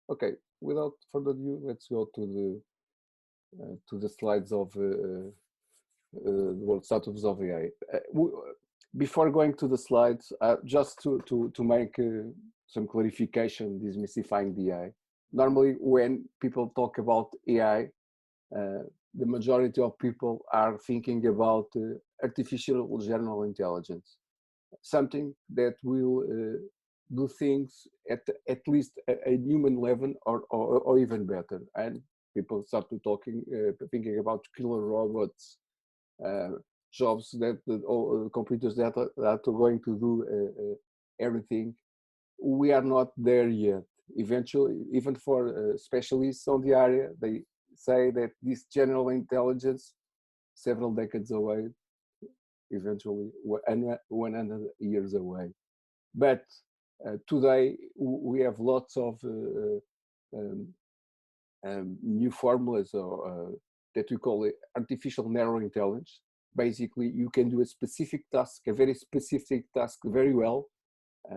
Okay, without further ado, let's go to the slides of the world status of AI. Before going to the slides, just to make some clarification, demystifying the AI. Normally, when people talk about AI, the majority of people are thinking about artificial general intelligence, something that will do things at least a human level or even better. And people start to talking, thinking about killer robots, uh, jobs that all computers that are going to do everything. We are not there yet. Eventually, even for specialists on the area, they say that this general intelligence several decades away, eventually 100 years away. But today we have lots of um, new formulas that we call it artificial narrow intelligence. Basically, you can do a specific task, a very specific task, very well,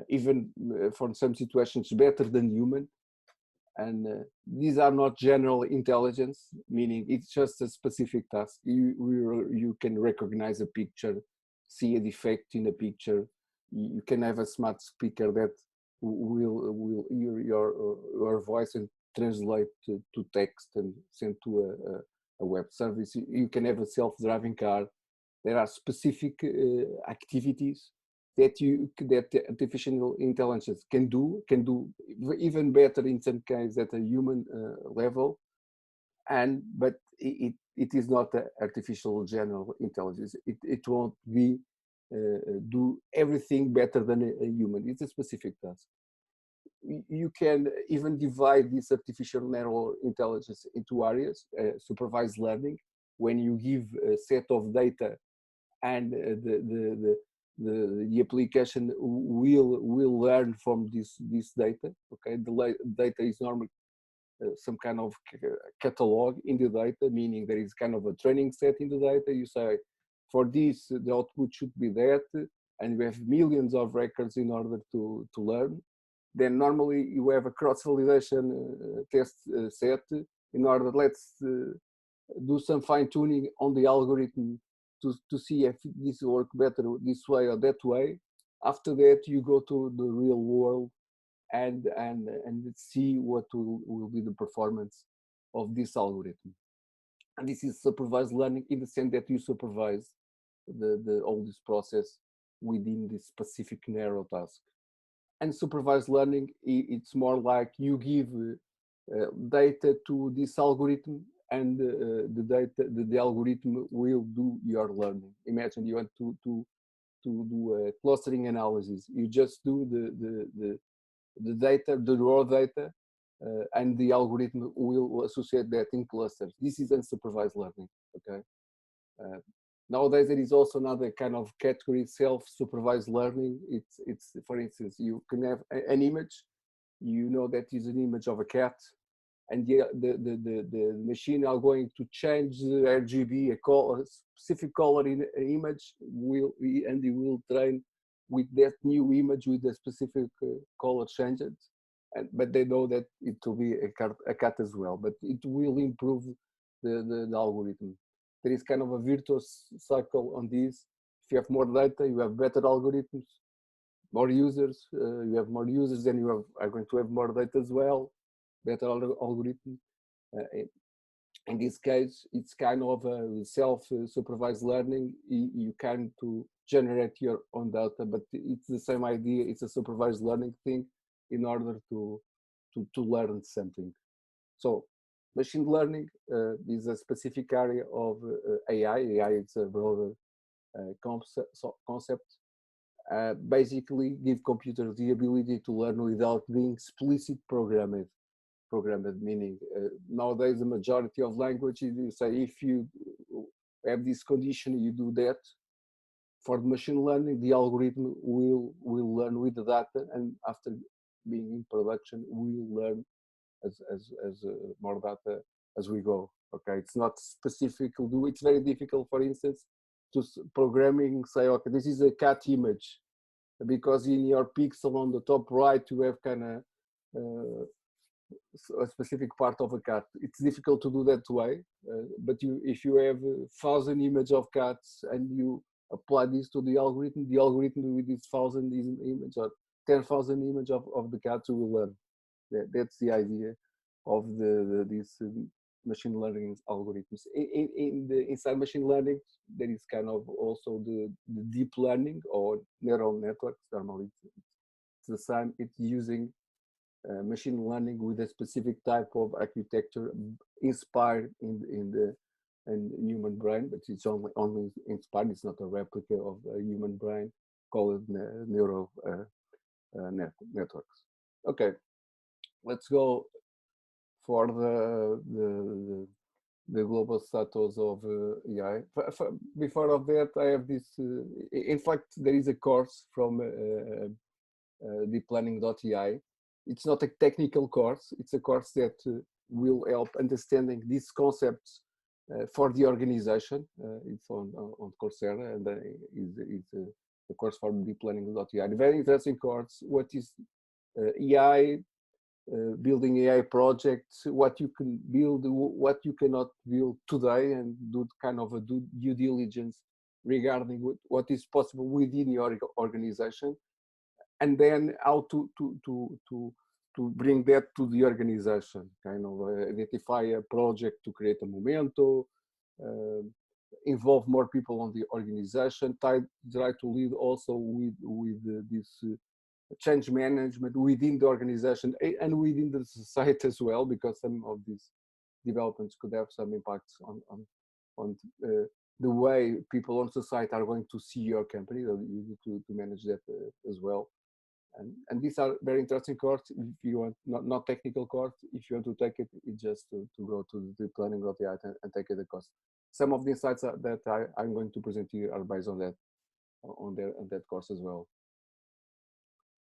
even for some situations better than human. And these are not general intelligence, meaning it's just a specific task. You can recognize a picture, see a defect in a picture. You can have a smart speaker that will hear your voice and translate to text and send to a web service. You can have a self-driving car. There are specific activities that the artificial intelligence can do even better in some cases at a human level, and but it is not artificial general intelligence. It won't be do everything better than a human. It's a specific task. You can even divide this artificial narrow intelligence into areas. Supervised learning, when you give a set of data and the application will learn from this data. Okay, the data is normally some kind of catalog in the data, meaning there is kind of a training set in the data. You say for this the output should be that, and we have millions of records in order to learn. Then normally you have a cross validation test set in order, let's do some fine tuning on the algorithm to see if this work better this way or that way. After that, you go to the real world and see what will be the performance of this algorithm. And this is supervised learning in the sense that you supervise the all this process within this specific narrow task. And supervised learning, it's more like you give data to this algorithm, and the algorithm will do your learning. Imagine you want to do a clustering analysis. You just do the data, the raw data, and the algorithm will associate that in clusters. This is unsupervised learning. Okay. Uh, Nowadays, there is also another kind of category, self-supervised learning. It's for instance, you can have an image, you know that is an image of a cat, and the machine are going to change the RGB, a color, specific color in an image, and it will train with that new image with the specific color changes. But they know that it will be a cat as well, but it will improve the algorithm. There is kind of a virtuous cycle on this. If you have more data, you have better algorithms. More users, you have more users, then are going to have more data as well, better algorithm. Uh, in this case, it's kind of a self-supervised learning. You can to generate your own data, but it's the same idea. It's a supervised learning thing in order to learn something. So machine learning is a specific area of AI. AI is a broader concept. Basically, give computers the ability to learn without being explicit programmed, meaning nowadays the majority of languages you say if you have this condition you do that. For the machine learning, the algorithm will learn with the data, and after being in production will learn as more data as we go. Okay, it's not specific to do. It's very difficult, for instance, to programming say, okay, this is a cat image, because in your pixel on the top right you have kind of a specific part of a cat. It's difficult to do that way, but if you have 1,000 images of cats and you apply this to the algorithm with this 1,000 image or 10,000 image of the cats will learn. That's the idea of these machine learning algorithms. Inside machine learning, there is kind of also the deep learning or neural networks. Normally, it's the same. It's using machine learning with a specific type of architecture inspired in the human brain, but it's only inspired. It's not a replica of a human brain, called neural networks. Okay, let's go for the global status of AI. Before of that, I have this. In fact, there is a course from deeplearning.ai. It's not a technical course. It's a course that will help understanding these concepts for the organization. It's on Coursera, and it's a course for deeplearning.ai. Very interesting course. What is AI? Building AI projects, what you can build, what you cannot build today, and do kind of a due diligence regarding what is possible within your organization, and then how to bring that to the organization. Kind of identify a project to create a memento, involve more people on the organization, try to lead also with this change management within the organization and within the society as well, because some of these developments could have some impacts on the way people on society are going to see your company. So you need to manage that as well. And these are very interesting courses. If you want not technical course, if you want to take it, it's just to go to the deeplearning.ai and take it the course. Some of the insights that I'm going to present to you are based on that course as well.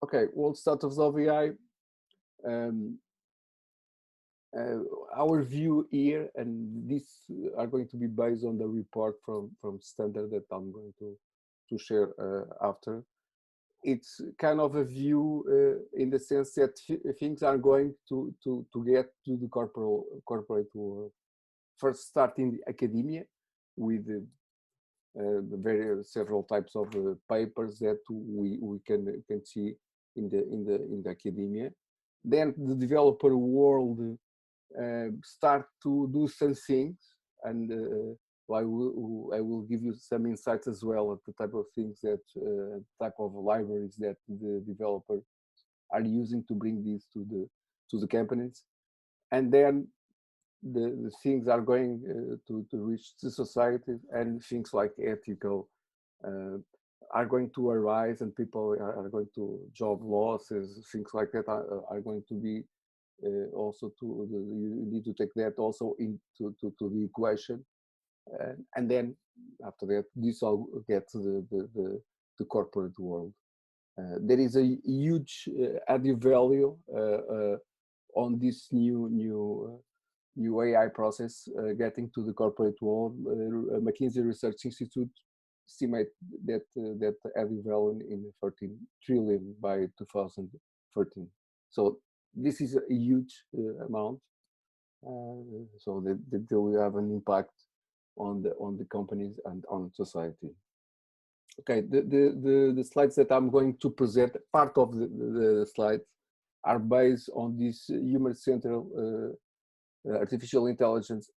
Okay, world status of AI. Our view here, and these are going to be based on the report from Standard that I'm going to share after. It's kind of a view in the sense that things are going to get to the corporate world. First, starting the academia with the several types of papers that we can see in the academia. Then the developer world start to do some things, and I will give you some insights as well at the type of things that type of libraries that the developers are using to bring these to the companies. And then the things are going to reach the society, and things like ethical are going to arise, and people are going to job losses, things like that are going to be also you need to take that also into the equation, and then after that this all gets the corporate world. There is a huge added value on this new AI process getting to the corporate world. McKinsey Research Institute estimate that added value in 13 trillion by 2013. So this is a huge amount. So that will have an impact on the companies and on society. Okay, the slides that I'm going to present, part of the slides are based on this human-centered artificial intelligence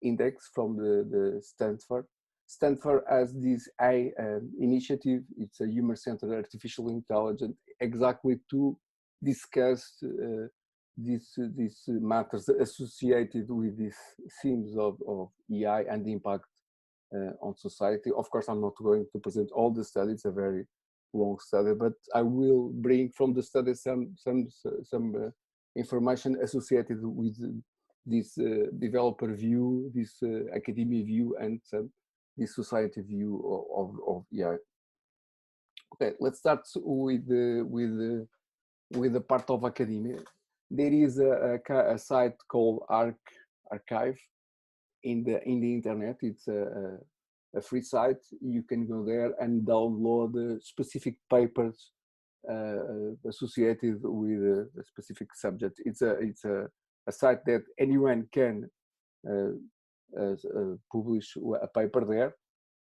index from the Stanford. Stanford has this initiative. It's a human-centered artificial intelligence exactly to discuss these matters associated with these themes of AI and the impact on society. Of course, I'm not going to present all the studies. It's a very long study, but I will bring from the study some information associated with this developer view, this academic view, and this society view of AI. Okay, let's start with the part of academia. There is a site called Archive in the internet. It's a free site. You can go there and download specific papers associated with a specific subject. It's a site that anyone can publish a paper there.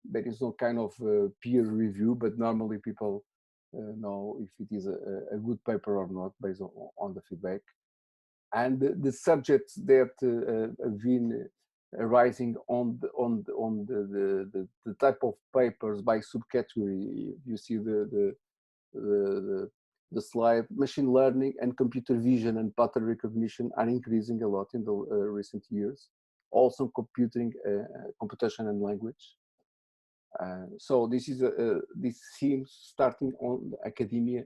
There is no kind of peer review, but normally people know if it is a good paper or not based on the feedback. And the subjects that have been arising on the type of papers by subcategory. You see the slide. Machine learning and computer vision and pattern recognition are increasing a lot in the recent years. Also computation and language. So this is this seems starting on academia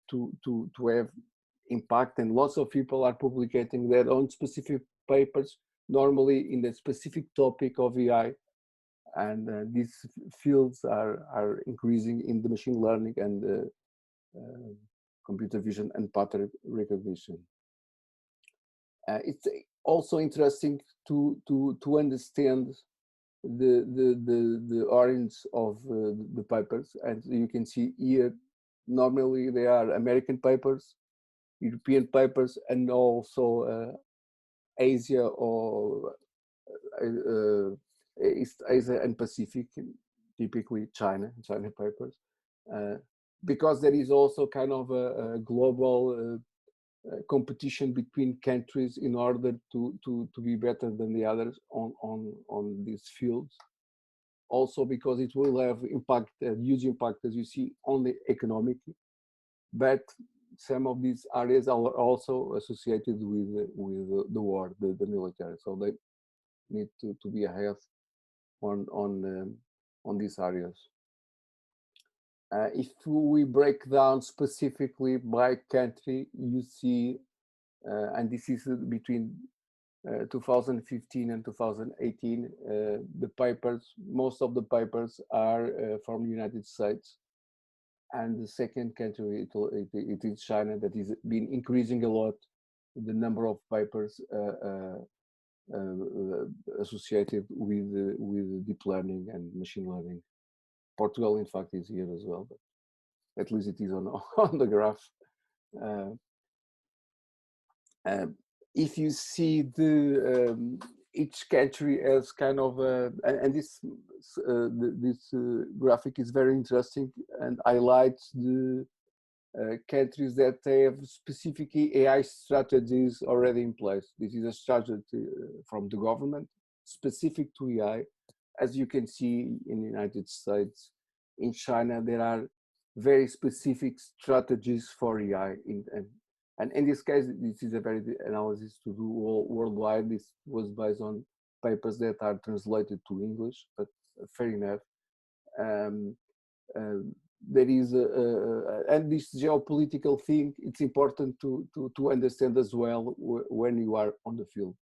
to have impact, and lots of people are publicating their own specific papers, normally in the specific topic of AI, and these fields are increasing in the machine learning and computer vision and pattern recognition. It's also interesting to understand the origins of the papers, and you can see here normally they are American papers, European papers, and also Asia or East Asia and Pacific, typically China papers, because there is also kind of a global competition between countries in order to be better than the others on these fields. Also because it will have impact, huge impact, as you see, on the economic, but some of these areas are also associated with the war, the military. So they need to be ahead on these areas. If we break down specifically by country, you see, and this is between 2015 and 2018, the papers, most of the papers are from the United States. And the second country, it is China, that is been increasing a lot the number of papers associated with deep learning and machine learning. Portugal, in fact, is here as well, but at least it is on the graph. If you see the each country as kind of and this graphic is very interesting and highlights the countries that have specifically AI strategies already in place. This is a strategy from the government specific to AI. As you can see in the United States, in China, there are very specific strategies for AI. And in this case, this is a very analysis to do worldwide. This was based on papers that are translated to English, but fair enough. There is and this geopolitical thing, it's important to understand as well when you are on the field.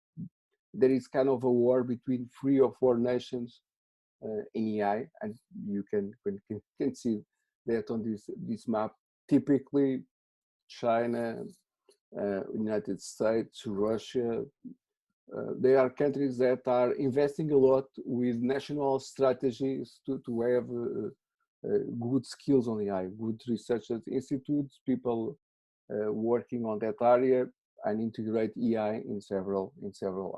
There is kind of a war between 3 or 4 nations in AI, and you can see that on this map. Typically, China, United States, Russia, they are countries that are investing a lot with national strategies to have good skills on AI, good researchers, institutes, people working on that area and integrate AI in several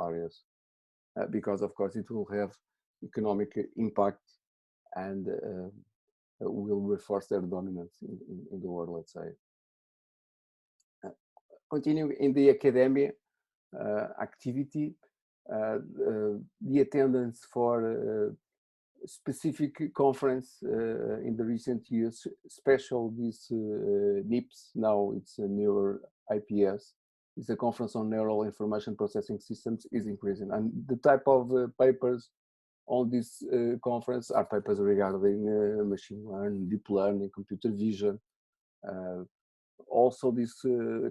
areas, because of course it will have economic impact and will reinforce their dominance in the world, let's say. Continuing in the academia activity, the attendance for specific conference in the recent years, special this NIPS, now it's a newer IPS, is a conference on neural information processing systems, is increasing. And the type of papers on this conference are papers regarding machine learning, deep learning, computer vision. Also this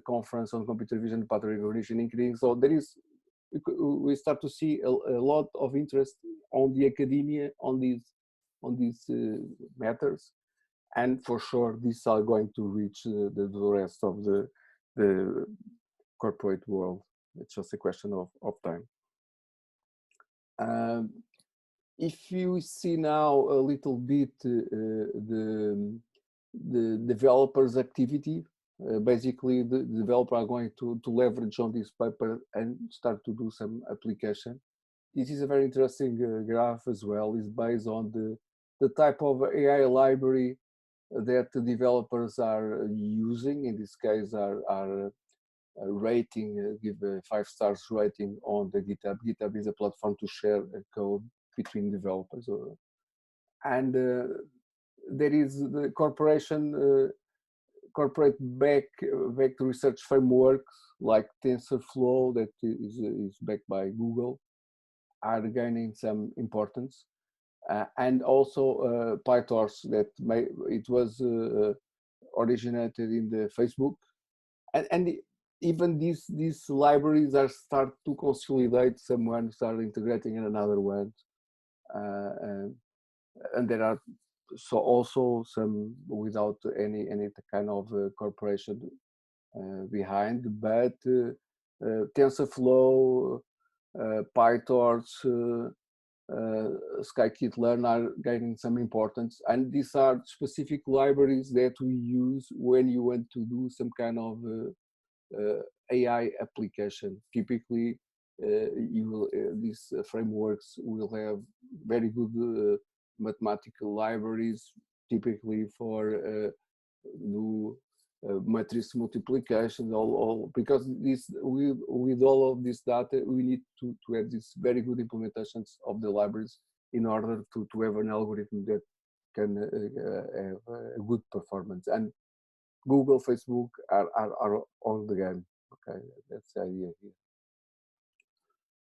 conference on computer vision, pattern recognition increasing. So there is, we start to see a lot of interest on the academia on these matters, and for sure these are going to reach the rest of the corporate world. It's just a question of time. If you see now a little bit the developers' activity. Basically, the developer are going to leverage on this paper and start to do some application. This is a very interesting graph as well. It's based on the type of AI library that the developers are using. In this case, are rating, give a 5 stars rating on the GitHub. GitHub is a platform to share code between developers. And there is the corporate back research frameworks like TensorFlow that is backed by Google are gaining some importance. And also PyTorch that it was originated in the Facebook, and even these libraries are start to consolidate. Someone start integrating in another one, and there are also some without any kind of corporation behind, but TensorFlow, PyTorch, scikit-learn are gaining some importance, and these are specific libraries that we use when you want to do some kind of AI application. Typically, these frameworks will have very good mathematical libraries, typically for do matrix multiplication, all because this with all of this data we need to have these very good implementations of the libraries in order to have an algorithm that can have a good performance. And Google, Facebook are on the game. Okay, that's the idea here.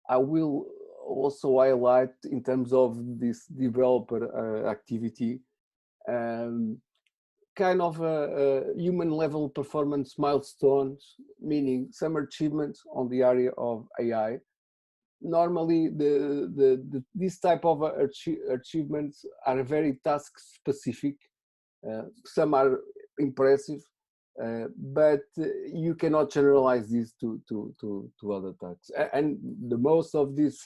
I will also highlight in terms of this developer activity kind of human level performance milestones, meaning some achievements on the area of AI. Normally, this type of achievements are very task specific. Some are impressive, but you cannot generalize this to other tasks. And the most of these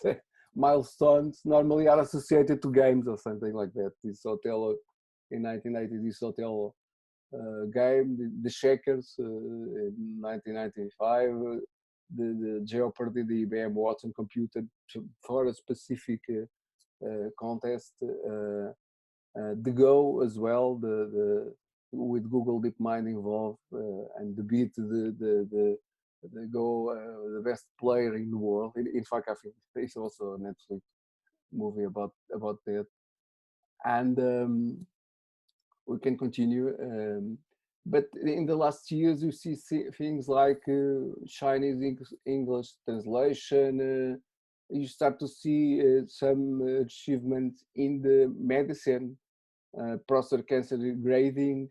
milestones normally are associated to games or something like that. This Othello in 1980, this Othello game, the Checkers in 1995, the Jeopardy, the IBM Watson computer for a specific contest, the Go as well, the with Google DeepMind involved, and the Beat, the Go, the best player in the world. In fact, I think there's also a Netflix movie about that. And we can continue. But in the last years, you see things like Chinese English translation. You start to see some achievements in the medicine, prostate cancer grading.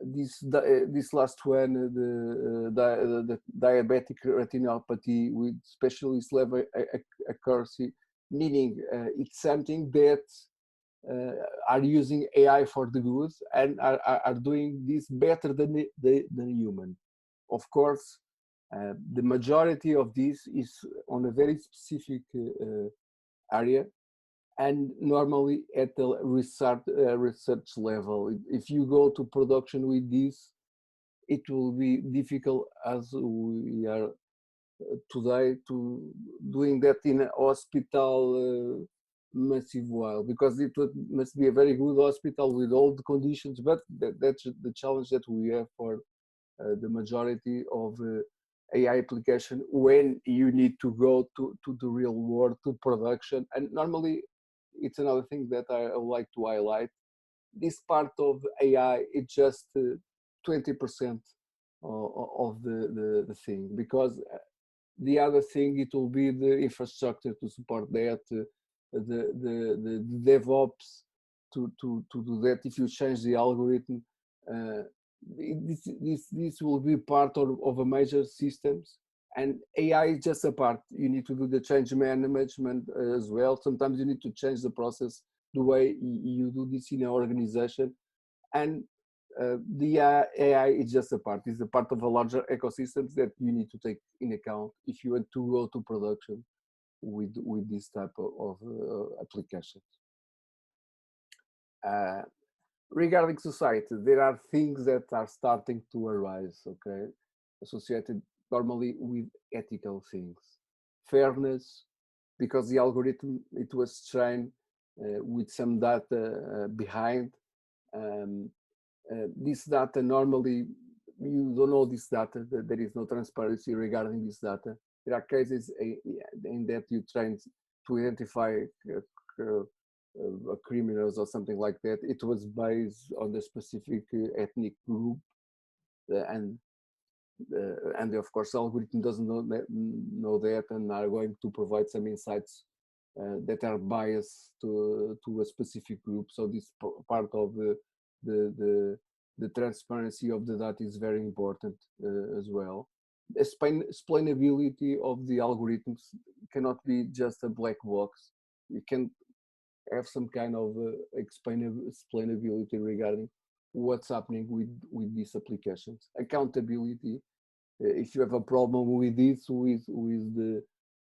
This last one, the diabetic retinopathy with specialist level accuracy, meaning it's something that are using AI for the good and are doing this better than human. Of course, the majority of this is on a very specific area, and normally at the research level. If you go to production with this, it will be difficult as we are today to doing that in a hospital massive while, because must be a very good hospital with all the conditions, but that's the challenge that we have for the majority of AI application when you need to go to the real world, to production. And normally it's another thing that I like to highlight. This part of AI is just 20% of the thing, because the other thing, it will be the infrastructure to support that, the DevOps to do that. If you change the algorithm, this will be part of a major systems, and AI is just a part. You need to do the change management as well. Sometimes you need to change the process, the way you do this in an organization, and the AI is just a part. It's a part of a larger ecosystem that you need to take in account if you want to go to production with this type of applications. regarding society, there are things that are starting to arise, okay, associated normally with ethical things. Fairness, because the algorithm, it was trained with some data behind. Um, this data normally, you don't know this data, there is no transparency regarding this data. There are cases in that you train to identify criminals or something like that. It was based on the specific ethnic group, and and of course algorithm doesn't know that and are going to provide some insights that are biased to a specific group. So this part of the the the transparency of the data is very important as well. Explainability of the algorithms cannot be just a black box. You can have some kind of explainability regarding what's happening with these applications. Accountability, if you have a problem with this, who is the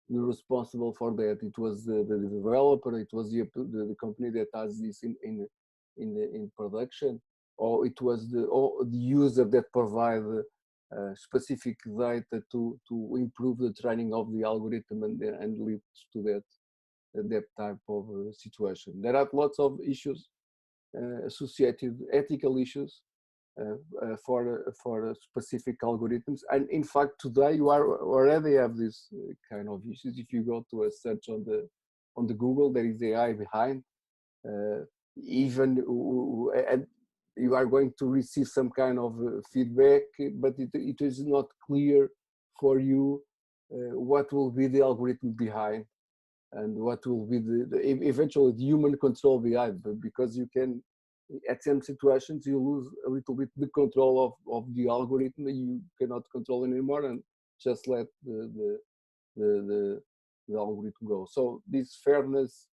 responsible for that? It was the developer, it was the company that has this in production, or it was the user that provide specific data to improve the training of the algorithm and leads to that type of situation. There are lots of issues associated, ethical issues for specific algorithms. And in fact, today you are already have this kind of issues. If you go to a search on the Google, there is AI behind. Even and you are going to receive some kind of feedback, but it is not clear for you what will be the algorithm behind and what will be eventually the human control behind, because you can, at some situations you lose a little bit the control of the algorithm. You cannot control anymore and just let the algorithm go. So this fairness,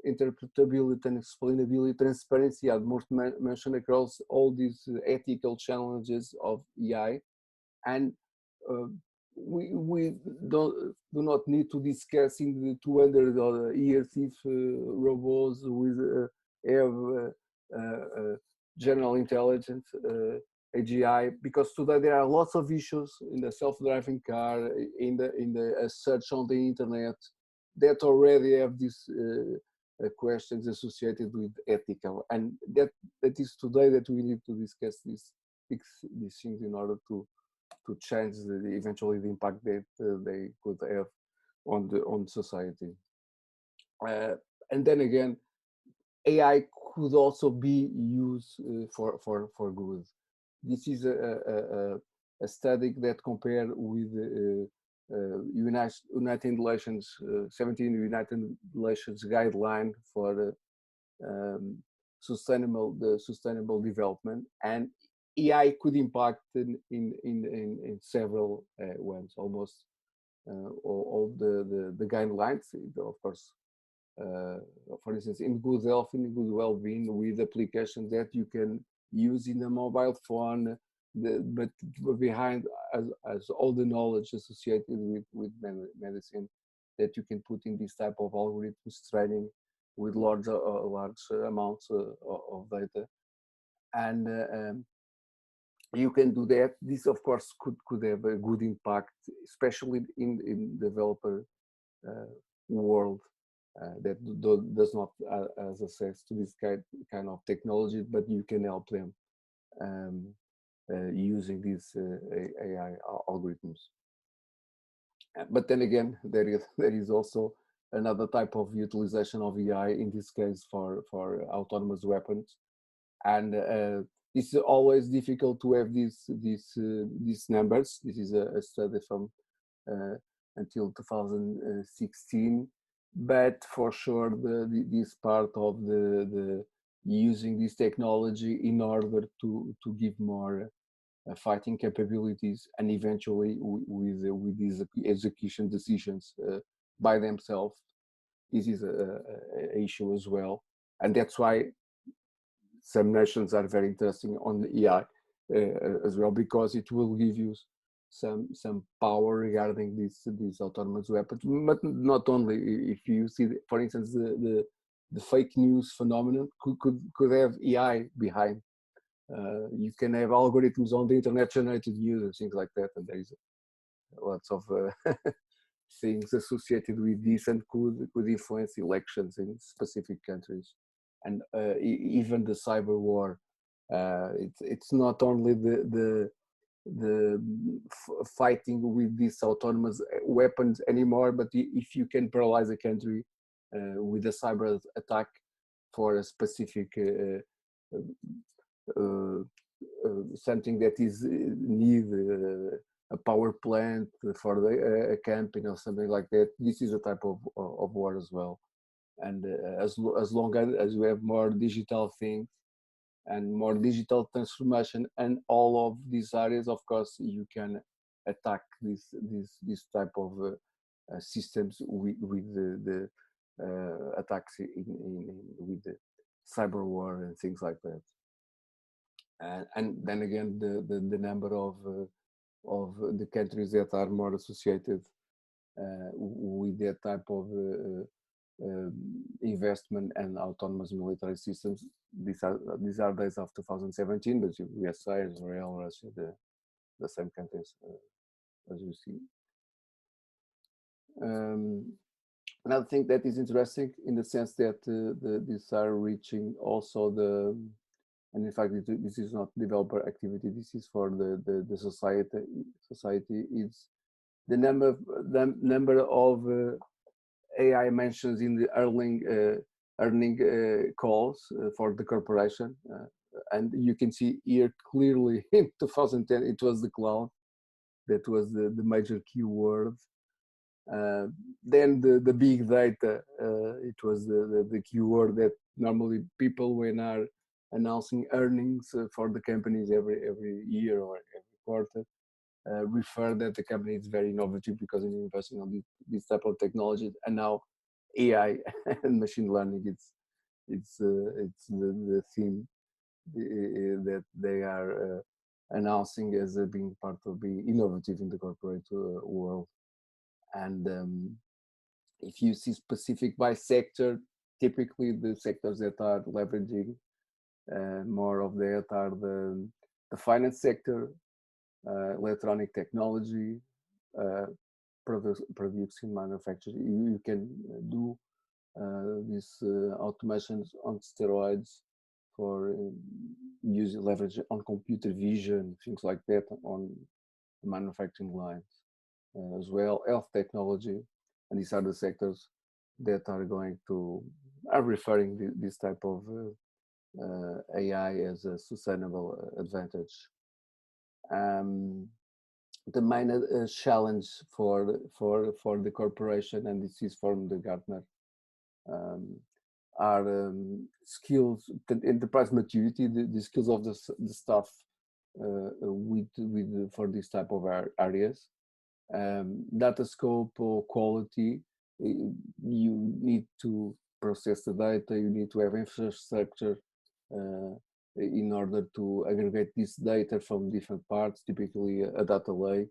interpretability and explainability, transparency are most mentioned across all these ethical challenges of AI. And uh, we do not need to discuss in the 200 years if robots with have general intelligence, AGI, because today there are lots of issues in the self-driving car, in the search on the internet, that already have these questions associated with ethical, and that is today that we need to discuss these things in order to change eventually the impact that they could have on society. And then again, AI could also be used for good. This is a study that compared with United Nations 17 United Nations guideline for sustainable development, and AI could impact in several ways, almost all the guidelines, of course. For instance, in good health, in good well-being, with applications that you can use in a mobile phone, but behind as all the knowledge associated with medicine that you can put in this type of algorithms training with large amounts of data. And you can do that. This, of course, could have a good impact, especially in developer world that does not has access to this kind of technology, but you can help them using these AI algorithms. But then again, there is also another type of utilization of AI, in this case for autonomous weapons, and it's always difficult to have these numbers. This is a study from until 2016, but for sure this part of the using this technology in order to give more fighting capabilities, and eventually with these execution decisions by themselves. This is a issue as well, and that's why some nations are very interesting on the AI as well, because it will give you some power regarding these autonomous weapons. But not only, if you see, for instance, the fake news phenomenon could have AI behind. You can have algorithms on the internet generated news and things like that, and there is lots of things associated with this, and could influence elections in specific countries, and even the cyber war. It's not only the fighting with these autonomous weapons anymore, but if you can paralyze a country with a cyber attack for a specific something that is need a power plant for a camping or something like that, this is a type of war as well. And as long as we have more digital things and more digital transformation and all of these areas, of course, you can attack this type of systems with the attacks with the cyber war and things like that. And then again, the number of the countries that are more associated with that type of investment and autonomous military systems. These are days of 2017, but USA, Israel, Russia, the same countries as you see. Another thing that is interesting in the sense that these are reaching also and in fact this is not developer activity, this is for the society, is the number of AI mentions in the earning calls for the corporation, and you can see here clearly in 2010 it was the cloud that was the major keyword. Then the big data, it was the keyword that normally people, when are announcing earnings for the companies every year or every quarter, refer that the company is very innovative because it's investing on this type of technology. And now AI and machine learning, it's the theme that they are announcing as being part of being innovative in the corporate world. And if you see specific by sector, typically the sectors that are leveraging more of that are the finance sector, electronic technology, producing manufacturing. You can do these automations on steroids for using leverage on computer vision, things like that on manufacturing lines as well, health technology, and these are the sectors that are referring this type of AI as a sustainable advantage. The main challenge for the corporation, and this is from the Gartner, are skills, the enterprise maturity, the skills of the staff for this type of areas. Data scope or quality, you need to process the data, you need to have infrastructure in order to aggregate this data from different parts, typically a data lake.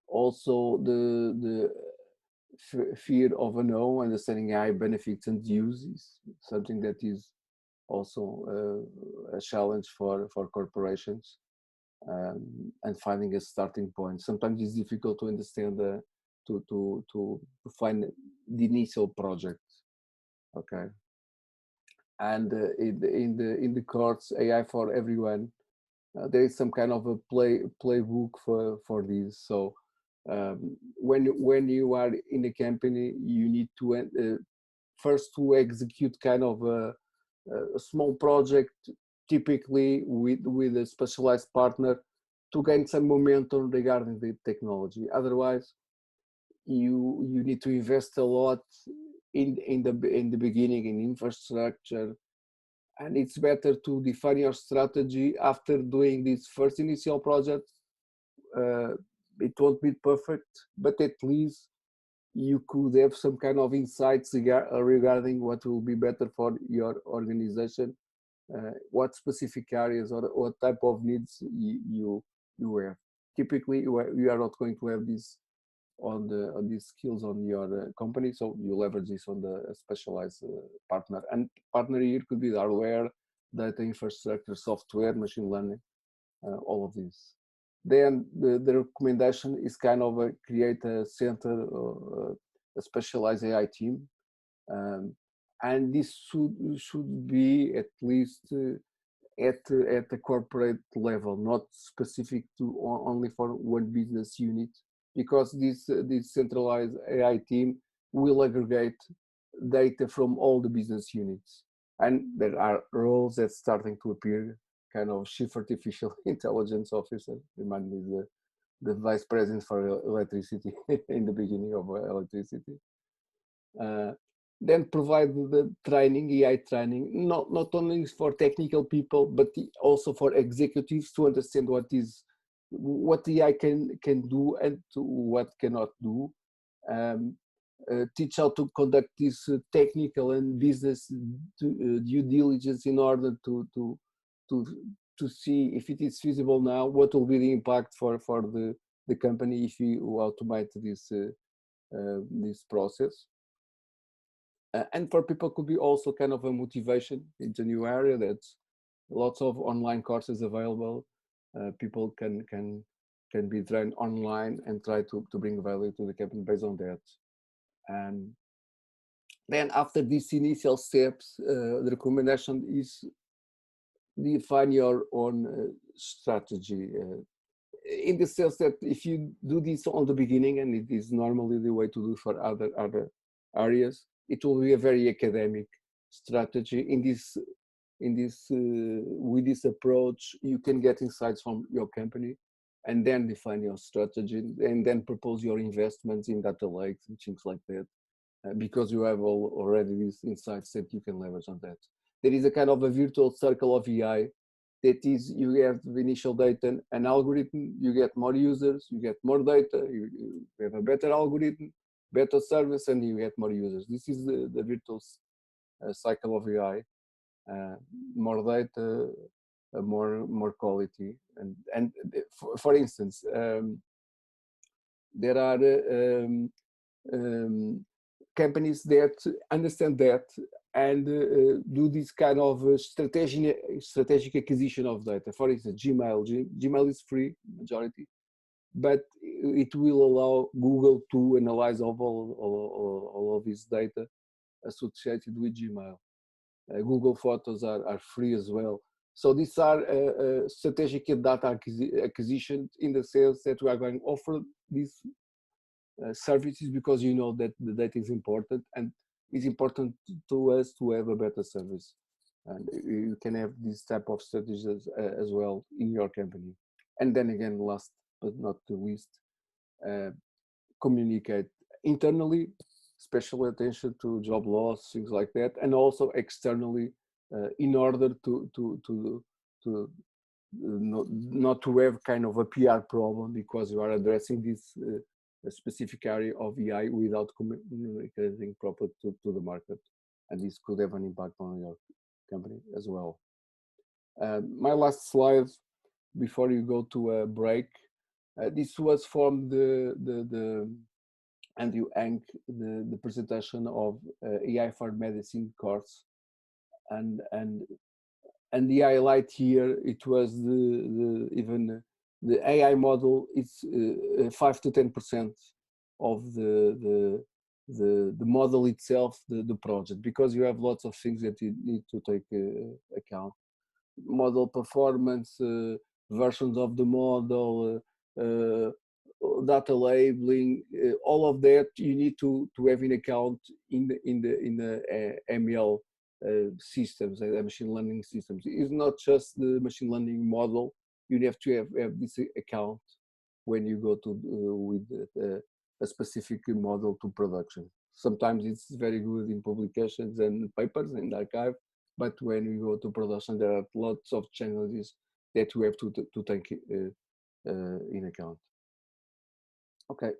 Also the fear of unknown, understanding AI benefits and uses, something that is also a challenge for corporations, and finding a starting point. Sometimes it's difficult to understand to find the initial project. Okay. And in the course AI for Everyone, there is some kind of a playbook for this. So when you are in a company, you need to first to execute kind of a small project, typically with a specialized partner, to gain some momentum regarding the technology. Otherwise, you need to invest a lot in the beginning in infrastructure, and it's better to define your strategy after doing this first initial project. It won't be perfect, but at least you could have some kind of insights regarding what will be better for your organization, what specific areas or what type of needs you have. Typically, you are not going to have this on these skills on your company. So you leverage this on the specialized partner, and partner here could be the hardware, data infrastructure, software, machine learning, all of these. Then the recommendation is kind of create a center, a specialized AI team, and this should be at least at the corporate level, not specific to only for one business unit, because this centralized AI team will aggregate data from all the business units, and there are roles that starting to appear, kind of chief artificial intelligence officer. Remind me the vice president for electricity in the beginning of electricity. Then provide the training, AI training, not only for technical people, but also for executives to understand what AI can do and what cannot do. Teach how to conduct this technical and business due diligence in order to see if it is feasible now, what will be the impact for the company if you automate this process. And for people could be also kind of a motivation. It's a new area that's lots of online courses available. People can be trained online and try to bring value to the company based on that. And then after these initial steps, the recommendation is define your own strategy. In the sense that if you do this on the beginning, and it is normally the way to do for other areas, it will be a very academic strategy. With this approach, you can get insights from your company, and then define your strategy, and then propose your investments in data lakes and things like that, because you have already these insights that you can leverage on that. There is a kind of a virtual circle of AI. That is, you have the initial data, an algorithm, you get more users, you get more data, you have a better algorithm, better service, and you get more users. This is the virtual cycle of AI. More data, more quality, and for instance, there are companies that understand that and do this kind of strategic acquisition of data. For instance, Gmail is free, majority, but it will allow Google to analyze all of this data associated with Gmail. Google Photos are free as well. So these are strategic data acquisition, in the sense that we are going to offer these services because you know that the data is important, and it's important to us to have a better service. And you can have this type of strategies as well in your company. And then again, last but not the least, communicate internally, special attention to job loss, things like that, and also externally, in order to not to have kind of a PR problem, because you are addressing this specific area of AI without communicating properly to the market, and this could have an impact on your company as well. My last slide before you go to a break. This was from the Andrew Ang, the presentation of AI for Medicine course, and the highlight here, it was even the AI model is 5 to 10% of the model itself, the project, because you have lots of things that you need to take account. Model performance, versions of the model, data labeling, all of that you need to have in account in the ML systems, machine learning systems. It's not just the machine learning model. You have to have this account when you go to with a specific model to production. Sometimes it's very good in publications and papers and archive, but when you go to production, there are lots of challenges that you have to take in account. Okay,